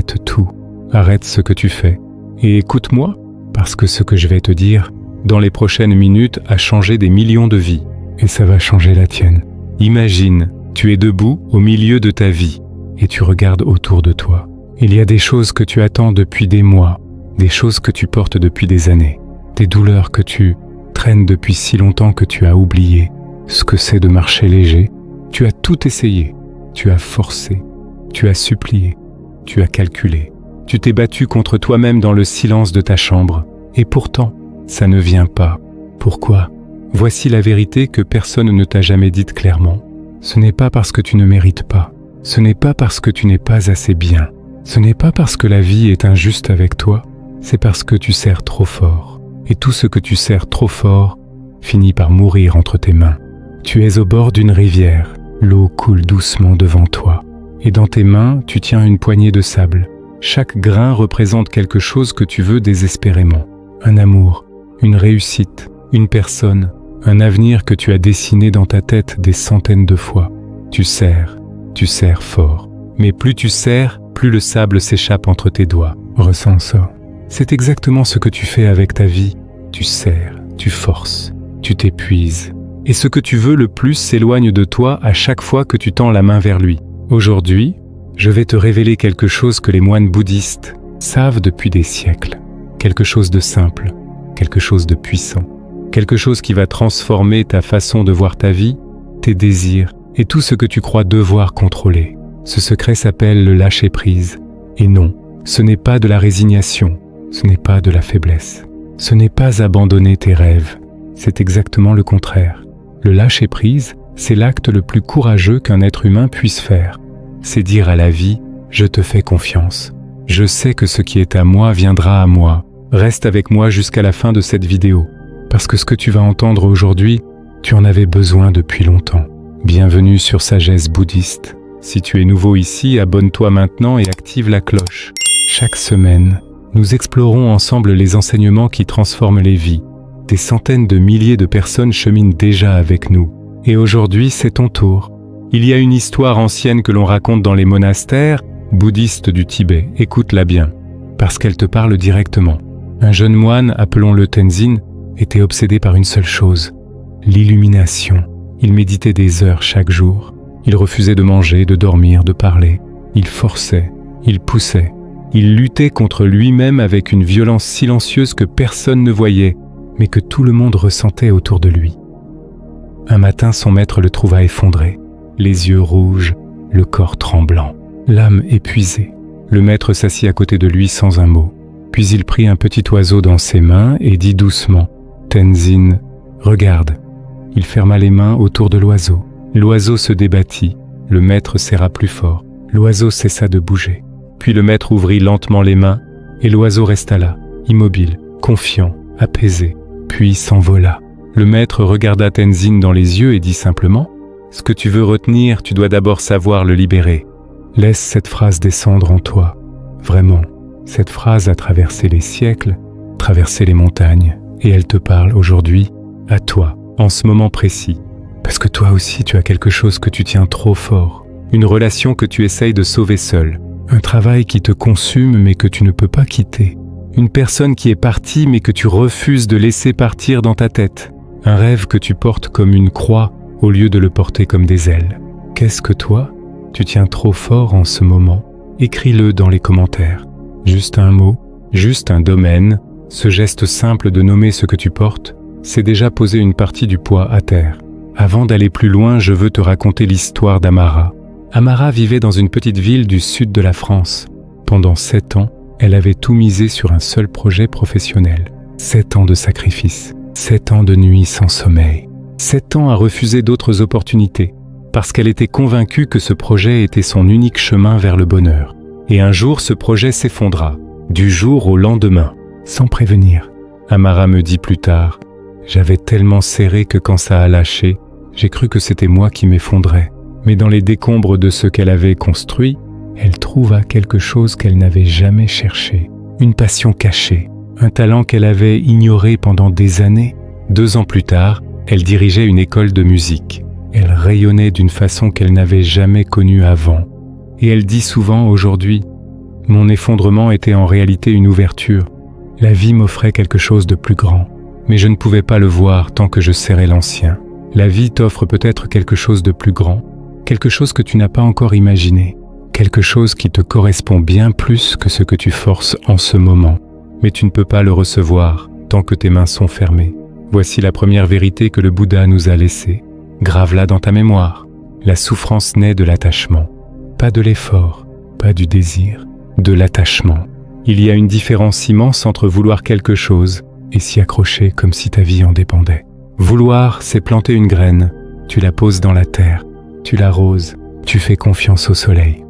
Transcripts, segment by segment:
arrête tout, arrête ce que tu fais, et écoute-moi, parce que ce que je vais te dire, dans les prochaines minutes, a changé des millions de vies, et ça va changer la tienne. Imagine, tu es debout au milieu de ta vie, et tu regardes autour de toi. Il y a des choses que tu attends depuis des mois, des choses que tu portes depuis des années, des douleurs que tu traînes depuis si longtemps que tu as oublié ce que c'est de marcher léger. Tu as tout essayé, tu as forcé, tu as supplié, tu as calculé, tu t'es battu contre toi-même dans le silence de ta chambre, et pourtant, ça ne vient pas. Pourquoi ? Voici la vérité que personne ne t'a jamais dite clairement. Ce n'est pas parce que tu ne mérites pas, ce n'est pas parce que tu n'es pas assez bien, ce n'est pas parce que la vie est injuste avec toi, c'est parce que tu serres trop fort. Et tout ce que tu serres trop fort finit par mourir entre tes mains. Tu es au bord d'une rivière, l'eau coule doucement devant toi, et dans tes mains, tu tiens une poignée de sable. Chaque grain représente quelque chose que tu veux désespérément. Un amour, une réussite, une personne, un avenir que tu as dessiné dans ta tête des centaines de fois. Tu serres fort. Mais plus tu serres, plus le sable s'échappe entre tes doigts. Ressens ça. C'est exactement ce que tu fais avec ta vie. Tu serres, tu forces, tu t'épuises. Et ce que tu veux le plus s'éloigne de toi à chaque fois que tu tends la main vers lui. Aujourd'hui, je vais te révéler quelque chose que les moines bouddhistes savent depuis des siècles. Quelque chose de simple, quelque chose de puissant. Quelque chose qui va transformer ta façon de voir ta vie, tes désirs et tout ce que tu crois devoir contrôler. Ce secret s'appelle le lâcher-prise. Et non, ce n'est pas de la résignation, ce n'est pas de la faiblesse. Ce n'est pas abandonner tes rêves, c'est exactement le contraire. Le lâcher-prise, c'est l'acte le plus courageux qu'un être humain puisse faire. C'est dire à la vie, je te fais confiance. Je sais que ce qui est à moi viendra à moi. Reste avec moi jusqu'à la fin de cette vidéo. Parce que ce que tu vas entendre aujourd'hui, tu en avais besoin depuis longtemps. Bienvenue sur Sagesse Bouddhiste. Si tu es nouveau ici, abonne-toi maintenant et active la cloche. Chaque semaine, nous explorons ensemble les enseignements qui transforment les vies. Des centaines de milliers de personnes cheminent déjà avec nous. Et aujourd'hui, c'est ton tour. Il y a une histoire ancienne que l'on raconte dans les monastères bouddhistes du Tibet. Écoute-la bien, parce qu'elle te parle directement. Un jeune moine, appelons-le Tenzin, était obsédé par une seule chose, l'illumination. Il méditait des heures chaque jour. Il refusait de manger, de dormir, de parler. Il forçait, il poussait. Il luttait contre lui-même avec une violence silencieuse que personne ne voyait, mais que tout le monde ressentait autour de lui. Un matin, son maître le trouva effondré, les yeux rouges, le corps tremblant, l'âme épuisée. Le maître s'assit à côté de lui sans un mot. Puis il prit un petit oiseau dans ses mains et dit doucement « Tenzin, regarde ». Il ferma les mains autour de l'oiseau. L'oiseau se débattit, le maître serra plus fort. L'oiseau cessa de bouger. Puis le maître ouvrit lentement les mains et l'oiseau resta là, immobile, confiant, apaisé, puis s'envola. Le maître regarda Tenzin dans les yeux et dit simplement « Ce que tu veux retenir, tu dois d'abord savoir le libérer. Laisse cette phrase descendre en toi. Vraiment, cette phrase a traversé les siècles, traversé les montagnes, et elle te parle aujourd'hui, à toi, en ce moment précis. Parce que toi aussi, tu as quelque chose que tu tiens trop fort, une relation que tu essayes de sauver seul, un travail qui te consume mais que tu ne peux pas quitter, une personne qui est partie mais que tu refuses de laisser partir dans ta tête, un rêve que tu portes comme une croix au lieu de le porter comme des ailes. Qu'est-ce que toi, tu tiens trop fort en ce moment? Écris-le dans les commentaires. Juste un mot, juste un domaine, ce geste simple de nommer ce que tu portes, c'est déjà poser une partie du poids à terre. Avant d'aller plus loin, je veux te raconter l'histoire d'Amara. Amara vivait dans une petite ville du sud de la France. Pendant 7 ans, elle avait tout misé sur un seul projet professionnel. 7 ans de sacrifice, 7 ans de nuits sans sommeil, 7 ans à refuser d'autres opportunités, parce qu'elle était convaincue que ce projet était son unique chemin vers le bonheur. Et un jour, ce projet s'effondra, du jour au lendemain, sans prévenir. Amara me dit plus tard, « J'avais tellement serré que quand ça a lâché, j'ai cru que c'était moi qui m'effondrais. Mais dans les décombres de ce qu'elle avait construit, elle trouva quelque chose qu'elle n'avait jamais cherché, une passion cachée, un talent qu'elle avait ignoré pendant des années. 2 ans plus tard, elle dirigeait une école de musique. Elle rayonnait d'une façon qu'elle n'avait jamais connue avant. Et elle dit souvent aujourd'hui, Mon effondrement était en réalité une ouverture. La vie m'offrait quelque chose de plus grand, mais je ne pouvais pas le voir tant que je serrais l'ancien. La vie t'offre peut-être quelque chose de plus grand, quelque chose que tu n'as pas encore imaginé, quelque chose qui te correspond bien plus que ce que tu forces en ce moment. Mais tu ne peux pas le recevoir tant que tes mains sont fermées. Voici la première vérité que le Bouddha nous a laissée. Grave-la dans ta mémoire. La souffrance naît de l'attachement. Pas de l'effort, pas du désir, de l'attachement. Il y a une différence immense entre vouloir quelque chose et s'y accrocher comme si ta vie en dépendait. Vouloir, c'est planter une graine. Tu la poses dans la terre, tu l'arroses, tu fais confiance au soleil.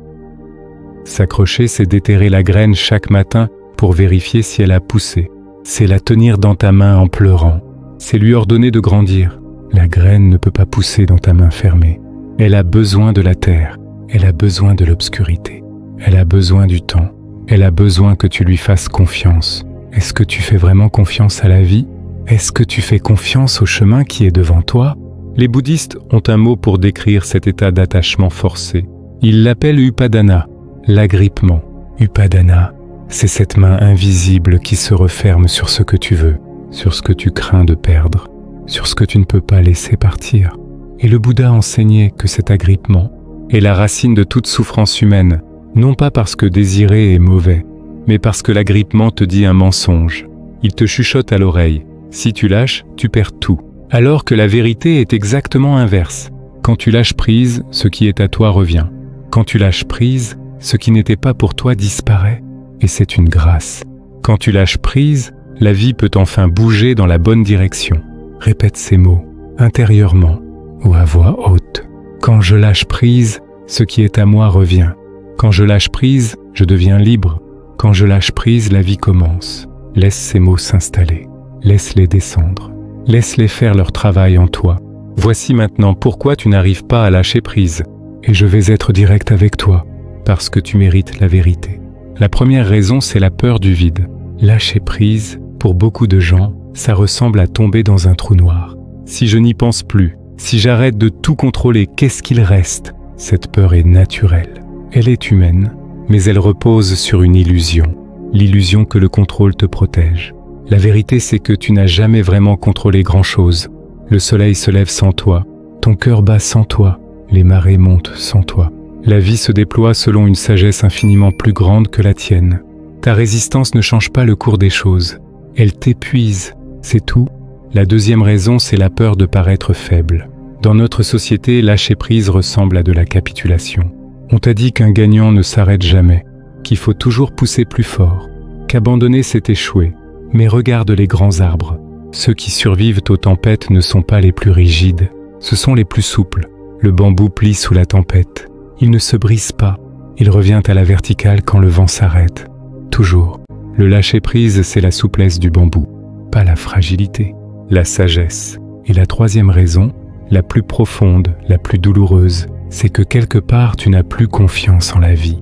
S'accrocher, c'est déterrer la graine chaque matin pour vérifier si elle a poussé. C'est la tenir dans ta main en pleurant. C'est lui ordonner de grandir. La graine ne peut pas pousser dans ta main fermée. Elle a besoin de la terre. Elle a besoin de l'obscurité. Elle a besoin du temps. Elle a besoin que tu lui fasses confiance. Est-ce que tu fais vraiment confiance à la vie? Est-ce que tu fais confiance au chemin qui est devant toi? Les bouddhistes ont un mot pour décrire cet état d'attachement forcé. Ils l'appellent upadana, l'agrippement. Upadana, c'est cette main invisible qui se referme sur ce que tu veux, sur ce que tu crains de perdre, sur ce que tu ne peux pas laisser partir. Et le Bouddha enseignait que cet agrippement est la racine de toute souffrance humaine, non pas parce que désirer est mauvais, mais parce que l'agrippement te dit un mensonge. Il te chuchote à l'oreille. Si tu lâches, tu perds tout. Alors que la vérité est exactement inverse. Quand tu lâches prise, ce qui est à toi revient. Quand tu lâches prise, ce qui n'était pas pour toi disparaît. Et c'est une grâce. Quand tu lâches prise, la vie peut enfin bouger dans la bonne direction. Répète ces mots, intérieurement ou à voix haute. Quand je lâche prise, ce qui est à moi revient. Quand je lâche prise, je deviens libre. Quand je lâche prise, la vie commence. Laisse ces mots s'installer. Laisse-les descendre. Laisse-les faire leur travail en toi. Voici maintenant pourquoi tu n'arrives pas à lâcher prise. Et je vais être direct avec toi, parce que tu mérites la vérité. La première raison, c'est la peur du vide. Lâcher prise, pour beaucoup de gens, ça ressemble à tomber dans un trou noir. Si je n'y pense plus, si j'arrête de tout contrôler, qu'est-ce qu'il reste? Cette peur est naturelle. Elle est humaine, mais elle repose sur une illusion. L'illusion que le contrôle te protège. La vérité, c'est que tu n'as jamais vraiment contrôlé grand-chose. Le soleil se lève sans toi, ton cœur bat sans toi, les marées montent sans toi. La vie se déploie selon une sagesse infiniment plus grande que la tienne. Ta résistance ne change pas le cours des choses. Elle t'épuise, c'est tout. La deuxième raison, c'est la peur de paraître faible. Dans notre société, lâcher prise ressemble à de la capitulation. On t'a dit qu'un gagnant ne s'arrête jamais, qu'il faut toujours pousser plus fort, qu'abandonner c'est échouer. Mais regarde les grands arbres. Ceux qui survivent aux tempêtes ne sont pas les plus rigides, ce sont les plus souples. Le bambou plie sous la tempête. Il ne se brise pas. Il revient à la verticale quand le vent s'arrête. Toujours. Le lâcher-prise, c'est la souplesse du bambou, pas la fragilité, la sagesse. Et la troisième raison, la plus profonde, la plus douloureuse, c'est que quelque part tu n'as plus confiance en la vie.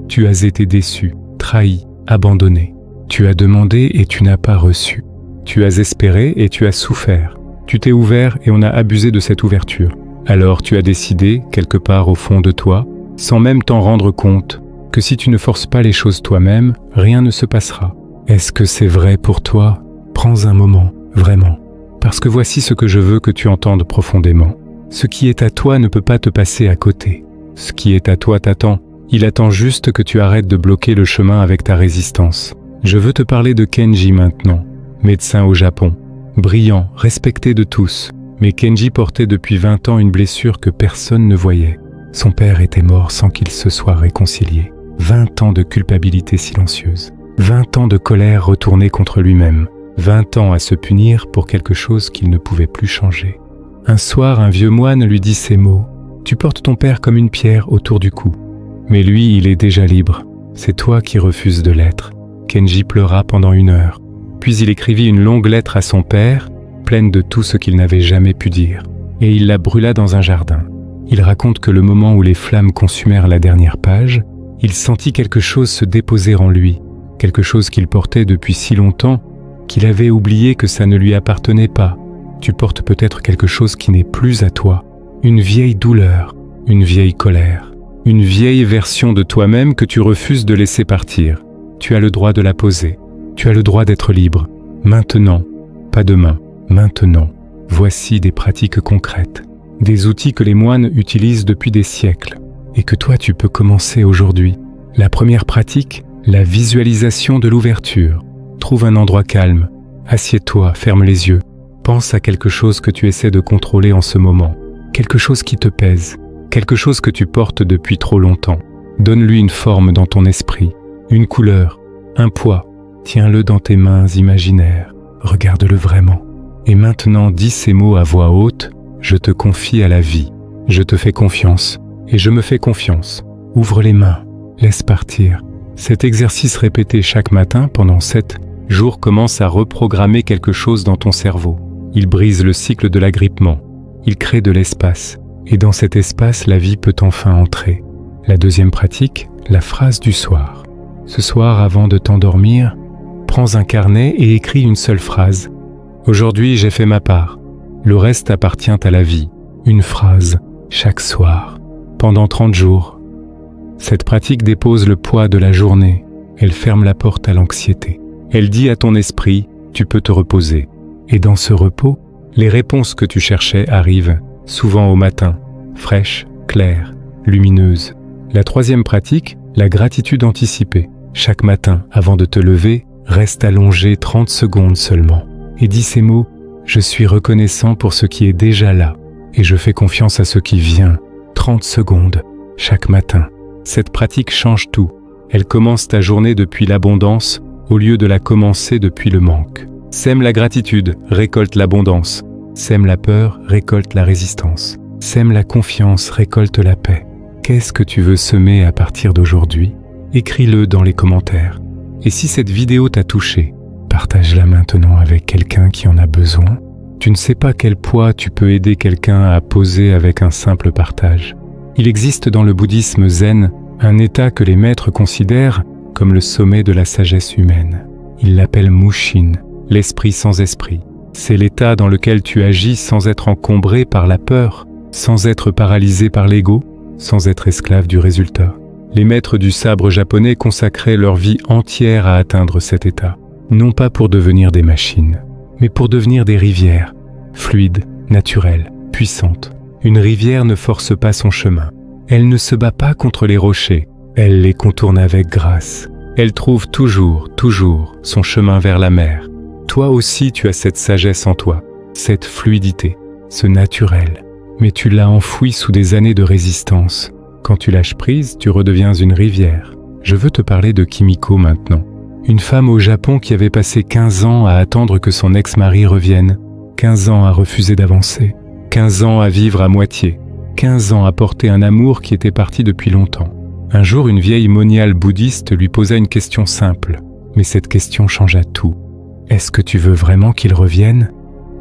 Tu as été déçu, trahi, abandonné. Tu as demandé et tu n'as pas reçu. Tu as espéré et tu as souffert. Tu t'es ouvert et on a abusé de cette ouverture. Alors tu as décidé, quelque part au fond de toi, sans même t'en rendre compte, que si tu ne forces pas les choses toi-même, rien ne se passera. Est-ce que c'est vrai pour toi? Prends un moment, vraiment. Parce que voici ce que je veux que tu entendes profondément. Ce qui est à toi ne peut pas te passer à côté. Ce qui est à toi t'attend. Il attend juste que tu arrêtes de bloquer le chemin avec ta résistance. Je veux te parler de Kenji maintenant, médecin au Japon. Brillant, respecté de tous, mais Kenji portait depuis 20 ans une blessure que personne ne voyait. Son père était mort sans qu'ils se soient réconciliés. 20 ans de culpabilité silencieuse. 20 ans de colère retournée contre lui-même. 20 ans à se punir pour quelque chose qu'il ne pouvait plus changer. Un soir, un vieux moine lui dit ces mots. « Tu portes ton père comme une pierre autour du cou. Mais lui, il est déjà libre. C'est toi qui refuses de l'être. » Kenji pleura pendant 1 heure. Puis il écrivit une longue lettre à son père, pleine de tout ce qu'il n'avait jamais pu dire. Et il la brûla dans un jardin. Il raconte que le moment où les flammes consumèrent la dernière page, il sentit quelque chose se déposer en lui, quelque chose qu'il portait depuis si longtemps qu'il avait oublié que ça ne lui appartenait pas. Tu portes peut-être quelque chose qui n'est plus à toi, une vieille douleur, une vieille colère, une vieille version de toi-même que tu refuses de laisser partir. Tu as le droit de la poser. Tu as le droit d'être libre. Maintenant, pas demain, maintenant. Voici des pratiques concrètes, des outils que les moines utilisent depuis des siècles et que toi tu peux commencer aujourd'hui. La première pratique, la visualisation de l'ouverture. Trouve un endroit calme, assieds-toi, ferme les yeux, pense à quelque chose que tu essaies de contrôler en ce moment, quelque chose qui te pèse, quelque chose que tu portes depuis trop longtemps. Donne-lui une forme dans ton esprit, une couleur, un poids. Tiens-le dans tes mains imaginaires, regarde-le vraiment. Et maintenant, dis ces mots à voix haute, je te confie à la vie, je te fais confiance, et je me fais confiance. Ouvre les mains, laisse partir. Cet exercice répété chaque matin pendant 7 jours commence à reprogrammer quelque chose dans ton cerveau. Il brise le cycle de l'agrippement, il crée de l'espace, et dans cet espace, la vie peut enfin entrer. La deuxième pratique, la phrase du soir. Ce soir, avant de t'endormir, prends un carnet et écris une seule phrase. Aujourd'hui, j'ai fait ma part. Le reste appartient à la vie. Une phrase, chaque soir, pendant 30 jours. Cette pratique dépose le poids de la journée. Elle ferme la porte à l'anxiété. Elle dit à ton esprit, tu peux te reposer. Et dans ce repos, les réponses que tu cherchais arrivent, souvent au matin, fraîches, claires, lumineuses. La troisième pratique, la gratitude anticipée. Chaque matin, avant de te lever, reste allongé 30 secondes seulement. Et dis ces mots, je suis reconnaissant pour ce qui est déjà là, et je fais confiance à ce qui vient. 30 secondes, chaque matin. Cette pratique change tout. Elle commence ta journée depuis l'abondance, au lieu de la commencer depuis le manque. Sème la gratitude, récolte l'abondance. Sème la peur, récolte la résistance. Sème la confiance, récolte la paix. Qu'est-ce que tu veux semer à partir d'aujourd'hui? Écris-le dans les commentaires. Et si cette vidéo t'a touché, partage-la maintenant avec quelqu'un qui en a besoin. Tu ne sais pas quel poids tu peux aider quelqu'un à poser avec un simple partage. Il existe dans le bouddhisme zen un état que les maîtres considèrent comme le sommet de la sagesse humaine. Ils l'appellent Mushin, l'esprit sans esprit. C'est l'état dans lequel tu agis sans être encombré par la peur, sans être paralysé par l'ego, sans être esclave du résultat. Les maîtres du sabre japonais consacraient leur vie entière à atteindre cet état. Non pas pour devenir des machines, mais pour devenir des rivières, fluides, naturelles, puissantes. Une rivière ne force pas son chemin. Elle ne se bat pas contre les rochers, elle les contourne avec grâce. Elle trouve toujours son chemin vers la mer. Toi aussi tu as cette sagesse en toi, cette fluidité, ce naturel. Mais tu l'as enfoui sous des années de résistance. Quand tu lâches prise, tu redeviens une rivière. Je veux te parler de Kimiko maintenant. Une femme au Japon qui avait passé 15 ans à attendre que son ex-mari revienne, 15 ans à refuser d'avancer, 15 ans à vivre à moitié, 15 ans à porter un amour qui était parti depuis longtemps. Un jour, une vieille moniale bouddhiste lui posa une question simple, mais cette question changea tout. Est-ce que tu veux vraiment qu'il revienne?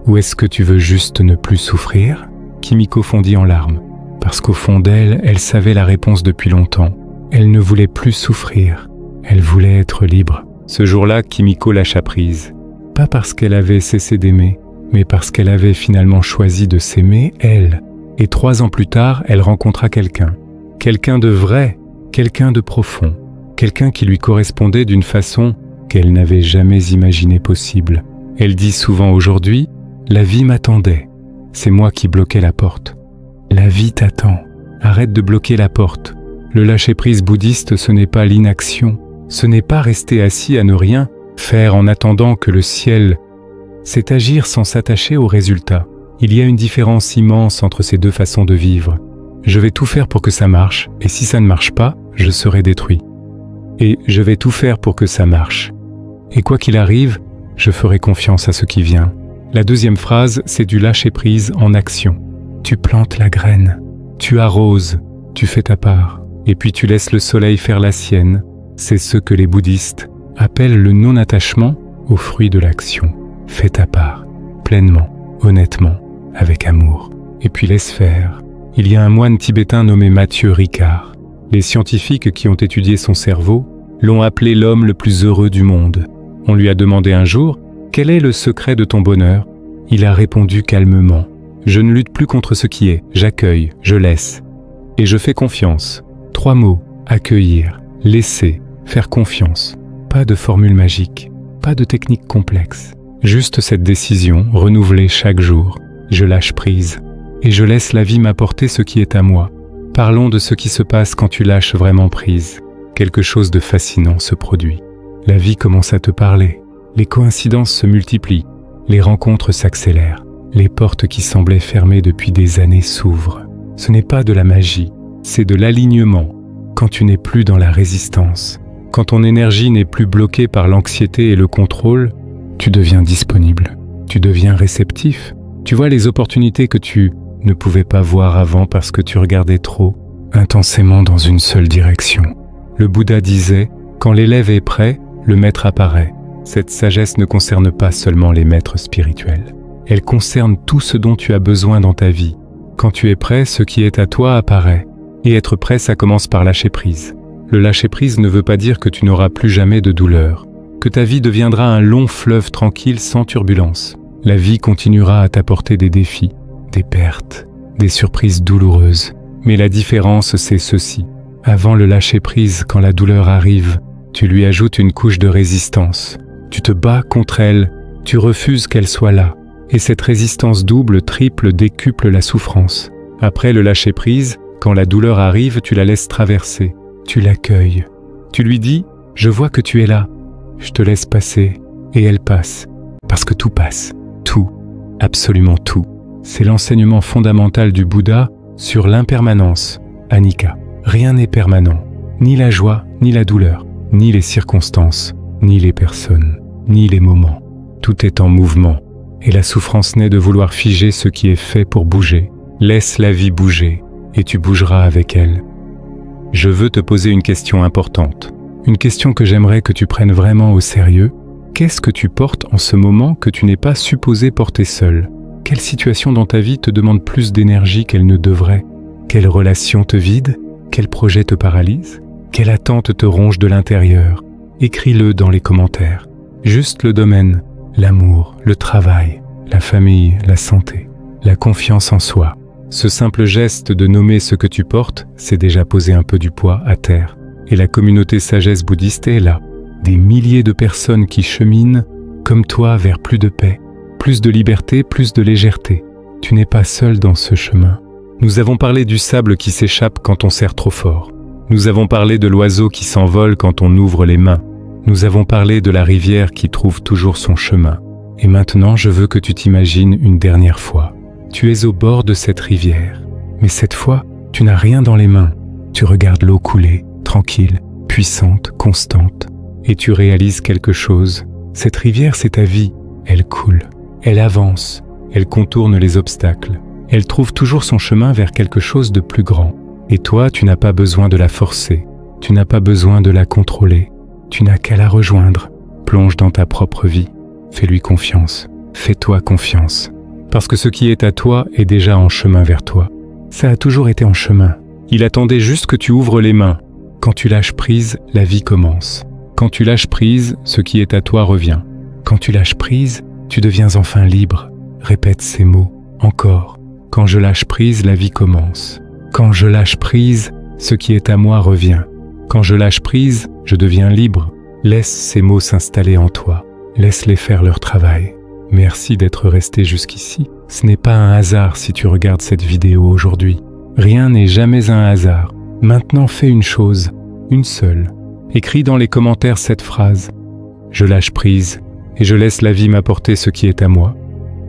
Ou est-ce que tu veux juste ne plus souffrir? Kimiko fondit en larmes, parce qu'au fond d'elle, elle savait la réponse depuis longtemps. Elle ne voulait plus souffrir, elle voulait être libre. Ce jour-là, Kimiko lâcha prise. Pas parce qu'elle avait cessé d'aimer, mais parce qu'elle avait finalement choisi de s'aimer, elle. Et 3 ans plus tard, elle rencontra quelqu'un. Quelqu'un de vrai, quelqu'un de profond. Quelqu'un qui lui correspondait d'une façon qu'elle n'avait jamais imaginée possible. Elle dit souvent aujourd'hui, « La vie m'attendait. C'est moi qui bloquais la porte. » La vie t'attend. Arrête de bloquer la porte. Le lâcher-prise bouddhiste, ce n'est pas l'inaction. Ce n'est pas rester assis à ne rien faire en attendant que le ciel. C'est agir sans s'attacher au résultat. Il y a une différence immense entre ces deux façons de vivre. Je vais tout faire pour que ça marche, et si ça ne marche pas, je serai détruit. Et je vais tout faire pour que ça marche. Et quoi qu'il arrive, je ferai confiance à ce qui vient. La deuxième phrase, c'est du lâcher-prise en action. Tu plantes la graine, tu arroses, tu fais ta part, et puis tu laisses le soleil faire la sienne. C'est ce que les bouddhistes appellent le non-attachement au fruit de l'action. Fais ta part, pleinement, honnêtement, avec amour, et puis laisse faire. Il y a un moine tibétain nommé Mathieu Ricard. Les scientifiques qui ont étudié son cerveau l'ont appelé l'homme le plus heureux du monde. On lui a demandé un jour « Quel est le secret de ton bonheur ?» Il a répondu calmement. « Je ne lutte plus contre ce qui est, j'accueille, je laisse. Et je fais confiance. 3 mots: accueillir, laisser, faire confiance. Pas de formule magique, pas de technique complexe. Juste cette décision, renouvelée chaque jour. Je lâche prise et je laisse la vie m'apporter ce qui est à moi. Parlons de ce qui se passe quand tu lâches vraiment prise. Quelque chose de fascinant se produit. La vie commence à te parler. Les coïncidences se multiplient. Les rencontres s'accélèrent. Les portes qui semblaient fermées depuis des années s'ouvrent. Ce n'est pas de la magie, c'est de l'alignement. Quand tu n'es plus dans la résistance, quand ton énergie n'est plus bloquée par l'anxiété et le contrôle, tu deviens disponible, tu deviens réceptif. Tu vois les opportunités que tu ne pouvais pas voir avant parce que tu regardais trop intensément dans une seule direction. Le Bouddha disait, quand l'élève est prêt, le maître apparaît. Cette sagesse ne concerne pas seulement les maîtres spirituels. Elle concerne tout ce dont tu as besoin dans ta vie. Quand tu es prêt, ce qui est à toi apparaît. Et être prêt, ça commence par lâcher prise. Le lâcher prise ne veut pas dire que tu n'auras plus jamais de douleur, que ta vie deviendra un long fleuve tranquille sans turbulence. La vie continuera à t'apporter des défis, des pertes, des surprises douloureuses. Mais la différence, c'est ceci. Avant le lâcher prise, quand la douleur arrive, tu lui ajoutes une couche de résistance. Tu te bats contre elle, tu refuses qu'elle soit là. Et cette résistance double, triple, décuple la souffrance. Après le lâcher prise, quand la douleur arrive, tu la laisses traverser. Tu l'accueilles. Tu lui dis « Je vois que tu es là. Je te laisse passer. » Et elle passe. Parce que tout passe. Tout. Absolument tout. C'est l'enseignement fondamental du Bouddha sur l'impermanence. Anicca. Rien n'est permanent. Ni la joie, ni la douleur, ni les circonstances, ni les personnes, ni les moments. Tout est en mouvement. Et la souffrance naît de vouloir figer ce qui est fait pour bouger. Laisse la vie bouger, et tu bougeras avec elle. Je veux te poser une question importante. Une question que j'aimerais que tu prennes vraiment au sérieux. Qu'est-ce que tu portes en ce moment que tu n'es pas supposé porter seul? Quelle situation dans ta vie te demande plus d'énergie qu'elle ne devrait? Quelle relation te vide? Quel projet te paralyse? Quelle attente te ronge de l'intérieur? Écris-le dans les commentaires. Juste le domaine. L'amour, le travail, la famille, la santé, la confiance en soi. Ce simple geste de nommer ce que tu portes, c'est déjà poser un peu du poids à terre. Et la communauté sagesse bouddhiste est là. Des milliers de personnes qui cheminent, comme toi, vers plus de paix, plus de liberté, plus de légèreté. Tu n'es pas seul dans ce chemin. Nous avons parlé du sable qui s'échappe quand on serre trop fort. Nous avons parlé de l'oiseau qui s'envole quand on ouvre les mains. Nous avons parlé de la rivière qui trouve toujours son chemin. Et maintenant, je veux que tu t'imagines une dernière fois. Tu es au bord de cette rivière. Mais cette fois, tu n'as rien dans les mains. Tu regardes l'eau couler, tranquille, puissante, constante. Et tu réalises quelque chose. Cette rivière, c'est ta vie. Elle coule. Elle avance. Elle contourne les obstacles. Elle trouve toujours son chemin vers quelque chose de plus grand. Et toi, tu n'as pas besoin de la forcer. Tu n'as pas besoin de la contrôler. Tu n'as qu'à la rejoindre. Plonge dans ta propre vie. Fais-lui confiance. Fais-toi confiance. Parce que ce qui est à toi est déjà en chemin vers toi. Ça a toujours été en chemin. Il attendait juste que tu ouvres les mains. Quand tu lâches prise, la vie commence. Quand tu lâches prise, ce qui est à toi revient. Quand tu lâches prise, tu deviens enfin libre. Répète ces mots. Encore. Quand je lâche prise, la vie commence. Quand je lâche prise, ce qui est à moi revient. Quand je lâche prise, je deviens libre. Laisse ces mots s'installer en toi. Laisse-les faire leur travail. Merci d'être resté jusqu'ici. Ce n'est pas un hasard si tu regardes cette vidéo aujourd'hui. Rien n'est jamais un hasard. Maintenant, fais une chose, une seule. Écris dans les commentaires cette phrase. Je lâche prise et je laisse la vie m'apporter ce qui est à moi.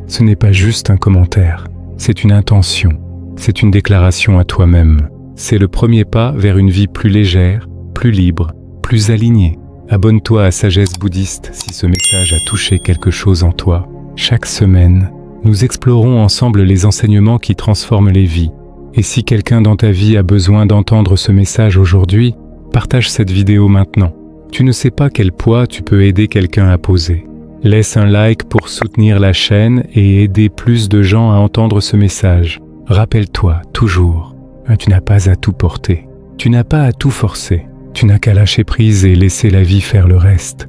Ce n'est pas juste un commentaire, c'est une intention. C'est une déclaration à toi-même. C'est le premier pas vers une vie plus légère, plus libre, plus alignée. Abonne-toi à Sagesse Bouddhiste si ce message a touché quelque chose en toi. Chaque semaine, nous explorons ensemble les enseignements qui transforment les vies. Et si quelqu'un dans ta vie a besoin d'entendre ce message aujourd'hui, partage cette vidéo maintenant. Tu ne sais pas quel poids tu peux aider quelqu'un à poser. Laisse un like pour soutenir la chaîne et aider plus de gens à entendre ce message. Rappelle-toi, toujours, tu n'as pas à tout porter. Tu n'as pas à tout forcer. Tu n'as qu'à lâcher prise et laisser la vie faire le reste.